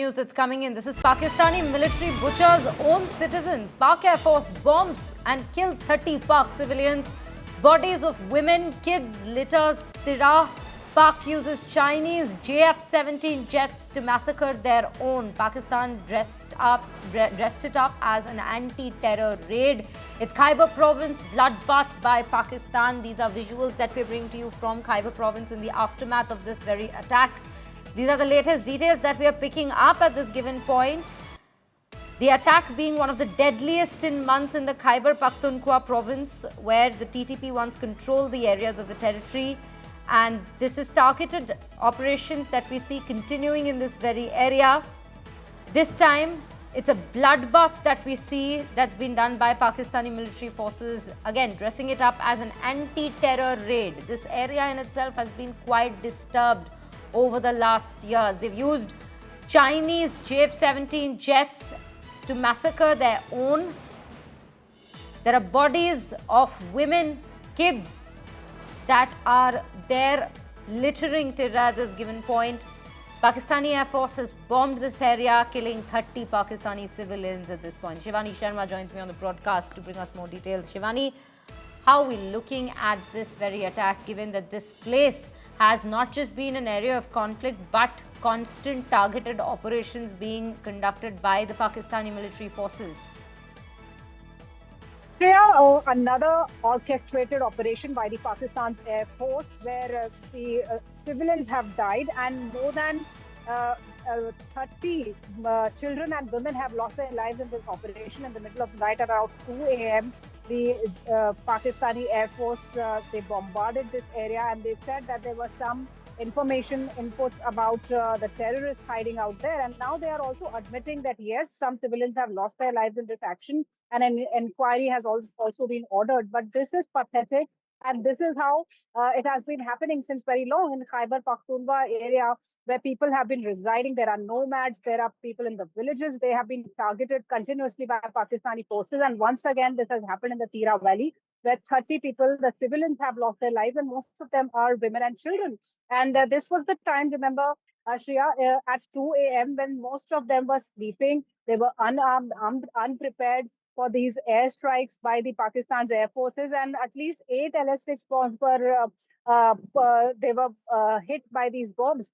news that's coming in. This is Pakistani military butchers own citizens. Pak Air Force bombs and kills 30 Pak civilians. Bodies of women, kids litters Tehra. Pak uses Chinese JF-17 jets to massacre their own. Pakistan dressed it up as an anti-terror raid. It's Khyber province, bloodbath by Pakistan. These are visuals that we bring to you from Khyber province in the aftermath of this very attack. These are the latest details that we are picking up at this given point. The attack being one of the deadliest in months in the Khyber Pakhtunkhwa province, where the TTP once controlled the areas of the territory. And this is targeted operations that we see continuing in this very area. This time, it's a bloodbath that we see that's been done by Pakistani military forces, again, dressing it up as an anti-terror raid. This area in itself has been quite disturbed over the last years. They've used Chinese JF-17 jets to massacre their own. There are bodies of women, kids that are there littering Tehra at this given point. Pakistani Air Force has bombed this area, killing 30 Pakistani civilians at this point. Shivani Sharma joins me on the broadcast to bring us more details. Shivani, how are we looking at this very attack, given that this place has not just been an area of conflict, but constant targeted operations being conducted by the Pakistani military forces? Another orchestrated operation by the Pakistan's Air Force, where the civilians have died and more than 30 children and women have lost their lives in this operation. In the middle of the night, around 2 a.m., the Pakistani Air Force, they bombarded this area, and they said that there was some information inputs about the terrorists hiding out there. And now they are also admitting that, yes, some civilians have lost their lives in this action, and an inquiry has also been ordered. But this is pathetic, and this is how it has been happening since very long in Khyber Pakhtunkhwa area, where people have been residing. There are nomads, there are people in the villages. They have been targeted continuously by Pakistani forces. And once again, this has happened in the Tehra Valley, where 30 people, the civilians, have lost their lives, and most of them are women and children. And this was the time, remember, Shriya, at 2 a.m., when most of them were sleeping. They were unarmed, unprepared for these airstrikes by the Pakistan's air forces, and at least 8 LS-6 bombs they were hit by these bombs.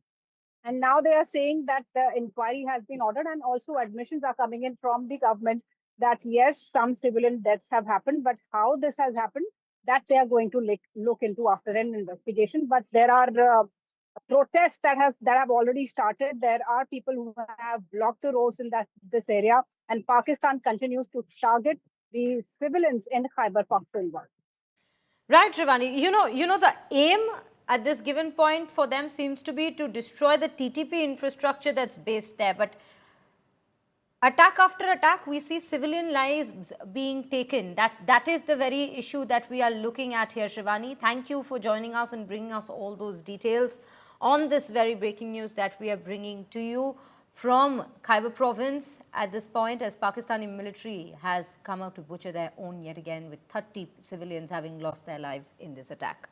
And now they are saying that the inquiry has been ordered, and also admissions are coming in from the government that, yes, some civilian deaths have happened, but how this has happened, that they are going to look into after an investigation. But there are protests that have already started. There are people who have blocked the roads in this area, and Pakistan continues to target the civilians in Khyber Pakhtunkhwa. Right, Shivani. You know, the aim at this given point for them seems to be to destroy the TTP infrastructure that's based there. But attack after attack, we see civilian lives being taken. That is the very issue that we are looking at here, Shivani. Thank you for joining us and bringing us all those details on this very breaking news that we are bringing to you from Khyber province at this point, as Pakistani military has come out to butcher their own yet again, with 30 civilians having lost their lives in this attack.